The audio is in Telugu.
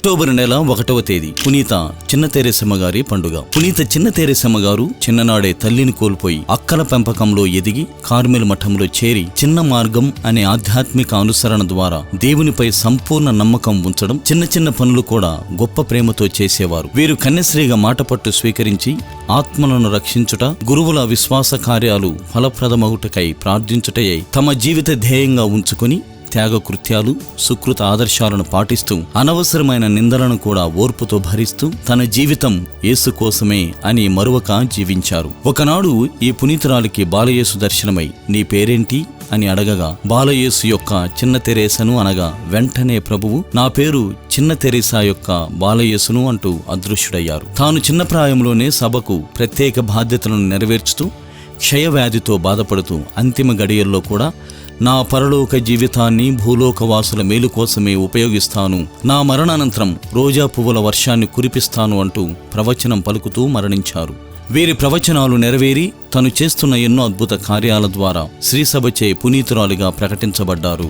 అక్టోబర్ నెల 1వ తేదీ పునీత చిన్న తెరేసమ్మ గారి పండుగ. పునీత చిన్న తెరేసమ్మ గారు చిన్ననాడే తల్లిని కోల్పోయి అక్కల పెంపకంలో ఎదిగి కార్మెల్ మఠంలో చేరి చిన్న మార్గం అనే ఆధ్యాత్మిక అనుసరణ ద్వారా దేవునిపై సంపూర్ణ నమ్మకం ఉంచడం, చిన్న చిన్న పనులు కూడా గొప్ప ప్రేమతో చేసేవారు. వీరు కన్యశ్రీగా మాటపట్టు స్వీకరించి ఆత్మలను రక్షించుట, గురువుల విశ్వాస కార్యాలు ఫలప్రదమగుటకై ప్రార్థించుటయై తమ జీవిత ధ్యేయంగా ఉంచుకొని త్యాగ కృత్యాలు, సుకృత ఆదర్శాలను పాటిస్తూ అనవసరమైన నిందలను కూడా ఓర్పుతో భరిస్తూ తన జీవితం యేసు కోసమే అని మరువక జీవించారు. ఒకనాడు ఈ పునీతురాలికి బాలయేసు దర్శనమై నీ పేరేంటి అని అడగగా బాలయేసు యొక్క చిన్న తెరేసను అనగా వెంటనే ప్రభువు నా పేరు చిన్న తెరేసా యొక్క బాలయేసును అంటూ అదృశ్యుడయ్యారు. తాను చిన్న ప్రాయంలోనే సభకు ప్రత్యేక బాధ్యతలను నెరవేర్చుతూ క్షయవ్యాధితో బాధపడుతూ అంతిమ గడియల్లో కూడా నా పరలోక జీవితాన్ని భూలోకవాసుల మేలు కోసమే ఉపయోగిస్తాను, నా మరణానంతరం రోజా పువ్వుల వర్షాన్ని కురిపిస్తాను అంటూ ప్రవచనం పలుకుతూ మరణించారు. వీరి ప్రవచనాలు నెరవేరి తను చేస్తున్న ఎన్నో అద్భుత కార్యాల ద్వారా శ్రీసభచే పునీతురాలిగా ప్రకటించబడ్డారు.